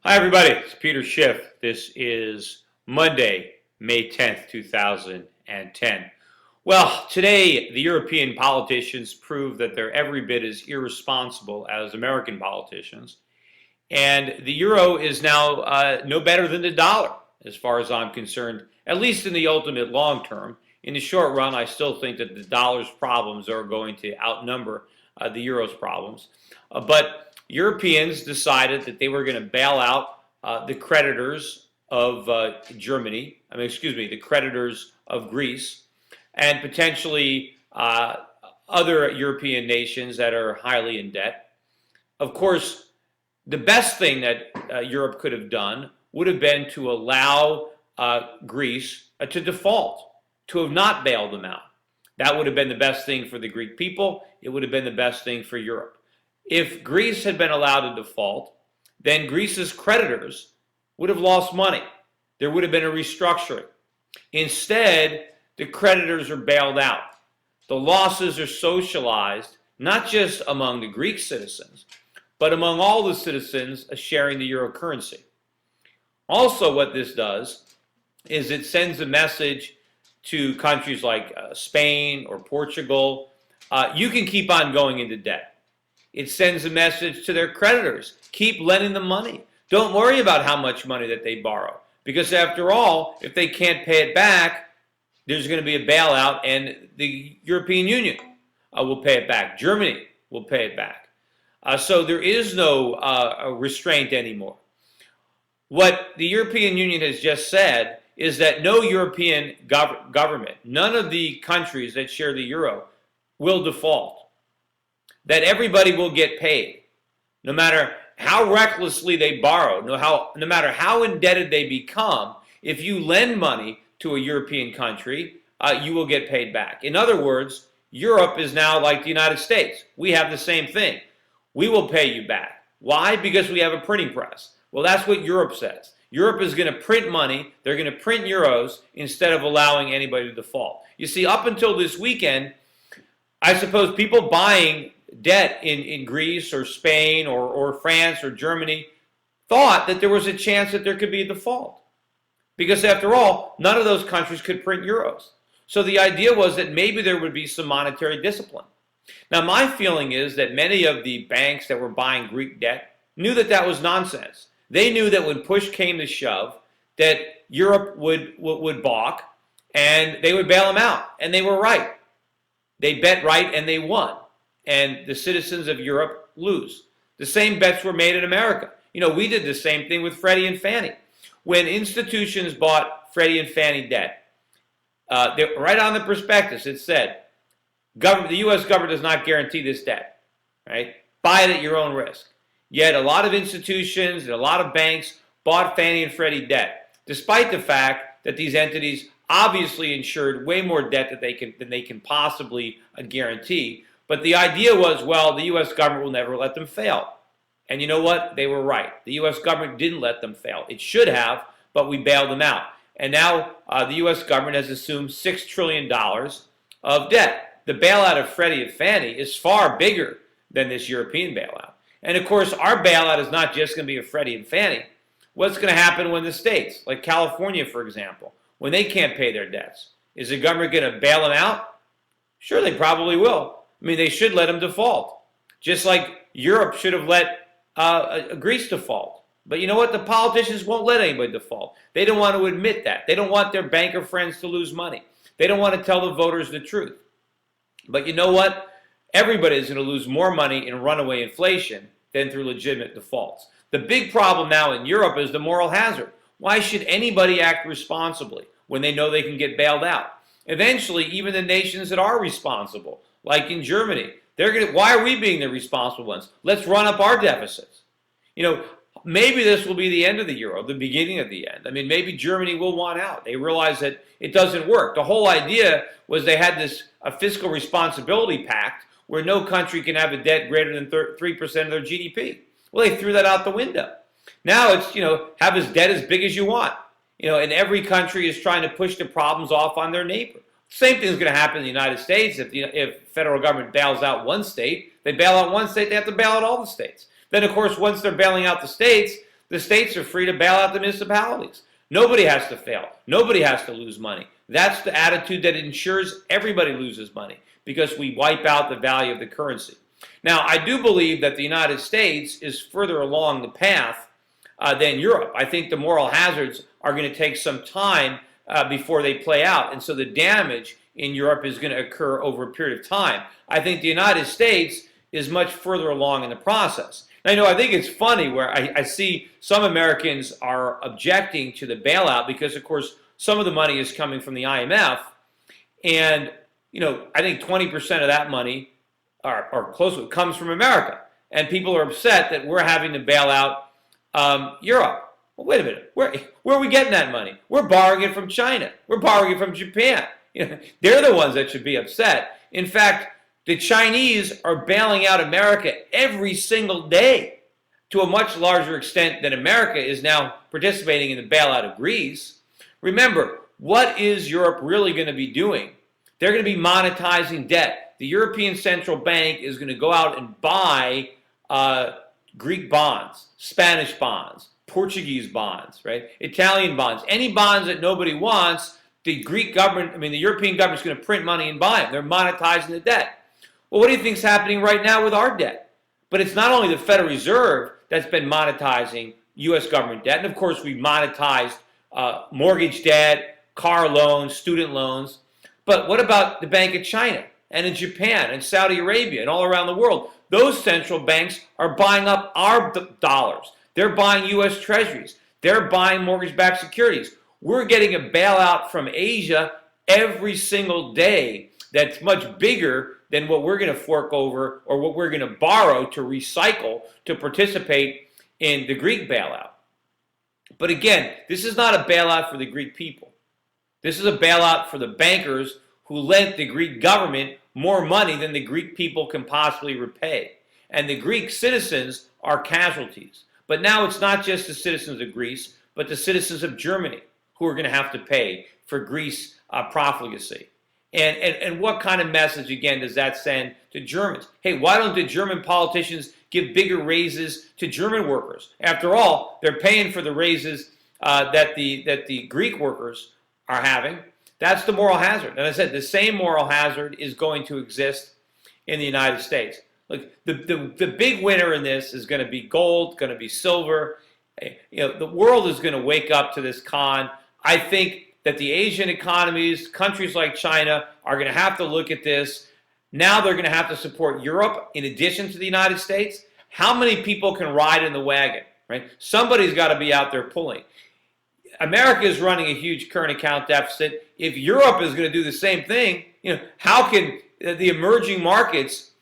Hi, everybody. It's Peter Schiff. This is Monday, May 10th, 2010. Well, today, the European politicians prove that they're every bit as irresponsible as American politicians. And the euro is now no better than the dollar, as far as I'm concerned, at least in the ultimate long term. In the short run, I still think that the dollar's problems are going to outnumber the euro's problems. But Europeans decided that they were going to bail out the creditors of Germany, the creditors of Greece, and potentially other European nations that are highly in debt. Of course, the best thing that Europe could have done would have been to allow Greece to default, to have not bailed them out. That would have been the best thing for the Greek people. It would have been the best thing for Europe. If Greece had been allowed to default, then Greece's creditors would have lost money. There would have been a restructuring. Instead, the creditors are bailed out. The losses are socialized, not just among the Greek citizens, but among all the citizens sharing the euro currency. Also, what this does is it sends a message to countries like Spain or Portugal. You can keep on going into debt. It sends a message to their creditors. Keep lending them money. Don't worry about how much money that they borrow. Because after all, if they can't pay it back, there's going to be a bailout and the European Union will pay it back. Germany will pay it back. So there is no restraint anymore. What the European Union has just said is that no European government, none of the countries that share the euro, will default. That everybody will get paid, no matter how recklessly they borrow, no matter how indebted they become. If you lend money to a European country, you will get paid back. In other words, Europe is now like the United States. We have the same thing. We will pay you back. Why? Because we have a printing press. Well, that's what Europe says. Europe is going to print money. They're going to print euros instead of allowing anybody to default. You see, up until this weekend, I suppose people buying debt in Greece or Spain or France or Germany thought that there was a chance that there could be a default. Because after all, none of those countries could print euros. So the idea was that maybe there would be some monetary discipline. Now, my feeling is that many of the banks that were buying Greek debt knew that that was nonsense. They knew that when push came to shove, that Europe would balk and they would bail them out. And they were right. They bet right and they won. And the citizens of Europe lose. The same bets were made in America. You know, we did the same thing with Freddie and Fannie. When institutions bought Freddie and Fannie debt, right on the prospectus, it said, the U.S. government does not guarantee this debt. Right? Buy it at your own risk. Yet a lot of institutions and a lot of banks bought Fannie and Freddie debt, despite the fact that these entities obviously insured way more debt than they can possibly guarantee. But the idea was, well, the U.S. government will never let them fail. And you know what? They were right. The U.S. government didn't let them fail. It should have, but we bailed them out. And now the U.S. government has assumed $6 trillion of debt. The bailout of Freddie and Fannie is far bigger than this European bailout. And of course, our bailout is not just going to be of Freddie and Fannie. What's going to happen when the states, like California, for example, when they can't pay their debts? Is the government going to bail them out? Sure, they probably will. I mean, they should let them default, just like Europe should have let Greece default. But you know what? The politicians won't let anybody default. They don't want to admit that. They don't want their banker friends to lose money. They don't want to tell the voters the truth. But you know what? Everybody is going to lose more money in runaway inflation than through legitimate defaults. The big problem now in Europe is the moral hazard. Why should anybody act responsibly when they know they can get bailed out? Eventually, even the nations that are responsible, like in Germany, why are we being the responsible ones? Let's run up our deficits. You know, maybe this will be the end of the euro, the beginning of the end. I mean, maybe Germany will want out. They realize that it doesn't work. The whole idea was they had this fiscal responsibility pact where no country can have a debt greater than 3% of their GDP. Well, they threw that out the window. Now it's, have as debt as big as you want. And every country is trying to push the problems off on their neighbor. Same thing is going to happen in the United States. If federal government bails out one state, they bail out one state, they have to bail out all the states. Then, of course, once they're bailing out the The states are free to bail out the municipalities. Nobody has to fail. Nobody has to lose money. That's the attitude that ensures everybody loses money because we wipe out the value of the currency. Now, I do believe that the United States is further along the path than Europe. I think the moral hazards are going to take some time before they play out, and so the damage in Europe is going to occur over a period of time. I think the United States is much further along in the process. Now, I think it's funny where I see some Americans are objecting to the bailout because, of course, some of the money is coming from the IMF, and I think 20% of that money, or close to it, comes from America, and people are upset that we're having to bail out Europe. Well, wait a minute, where are we getting that money? We're borrowing it from China. We're borrowing it from Japan. They're the ones that should be upset. In fact, the Chinese are bailing out America every single day to a much larger extent than America is now participating in the bailout of Greece. Remember, what is Europe really going to be doing? They're going to be monetizing debt. The European Central Bank is going to go out and buy Greek bonds, Spanish bonds, Portuguese bonds, right? Italian bonds, any bonds that nobody wants. The European government is going to print money and buy them. They're monetizing the debt. Well, what do you think is happening right now with our debt? But it's not only the Federal Reserve that's been monetizing U.S. government debt. And, of course, we've monetized mortgage debt, car loans, student loans. But what about the Bank of China and in Japan and Saudi Arabia and all around the world? Those central banks are buying up our dollars. They're buying U.S. treasuries. They're buying mortgage-backed securities. We're getting a bailout from Asia every single day that's much bigger than what we're going to fork over or what we're going to borrow to recycle to participate in the Greek bailout. But again, this is not a bailout for the Greek people. This is a bailout for the bankers who lent the Greek government more money than the Greek people can possibly repay. And the Greek citizens are casualties. But now it's not just the citizens of Greece, but the citizens of Germany who are going to have to pay for Greece profligacy. And what kind of message, again, does that send to Germans? Hey, why don't the German politicians give bigger raises to German workers? After all, they're paying for the raises that the Greek workers are having. That's the moral hazard. And I said the same moral hazard is going to exist in the United States. Look, the big winner in this is going to be gold, going to be silver. The world is going to wake up to this con. I think that the Asian economies, countries like China, are going to have to look at this. Now they're going to have to support Europe in addition to the United States. How many people can ride in the wagon, right? Somebody's got to be out there pulling. America is running a huge current account deficit. If Europe is going to do the same thing, how can the emerging markets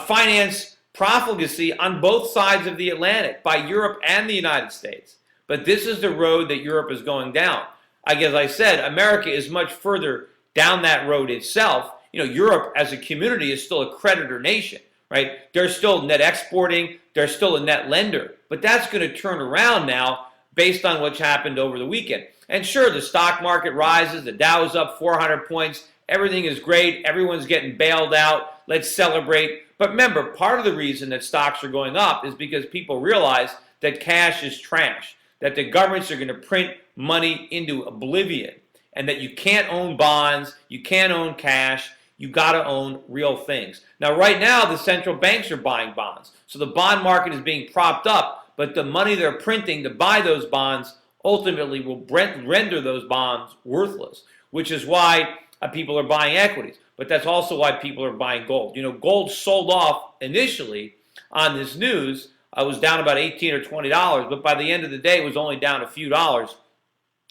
finance profligacy on both sides of the Atlantic by Europe and the United States? But this is the road that Europe is going down. As I said, America is much further down that road itself. Europe as a community is still a creditor nation, right? They're still net exporting. They're still a net lender. But that's going to turn around now based on what's happened over the weekend. And sure, the stock market rises. The Dow is up 400 points. Everything is great. Everyone's getting bailed out. Let's celebrate. But remember, part of the reason that stocks are going up is because people realize that cash is trash, that the governments are going to print money into oblivion, and that you can't own bonds, you can't own cash, you got to own real things. Now, right now, the central banks are buying bonds. So the bond market is being propped up, but the money they're printing to buy those bonds ultimately will render those bonds worthless, which is why people are buying equities. But that's also why people are buying gold. Gold sold off initially on this news. It was down about $18 or $20, but by the end of the day, it was only down a few dollars.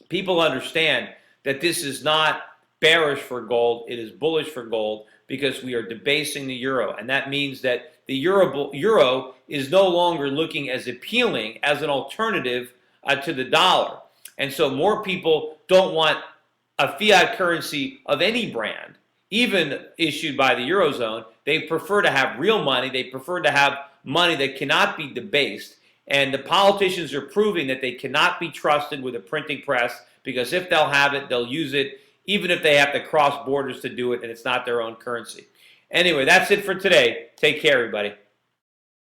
People understand that this is not bearish for gold. It is bullish for gold because we are debasing the euro. And that means that the euro is no longer looking as appealing as an alternative to the dollar. And so more people don't want a fiat currency of any brand, even issued by the Eurozone. They prefer to have real money. They prefer to have money that cannot be debased. And the politicians are proving that they cannot be trusted with a printing press, because if they'll have it, they'll use it, even if they have to cross borders to do it, and it's not their own currency. Anyway, that's it for today. Take care, everybody.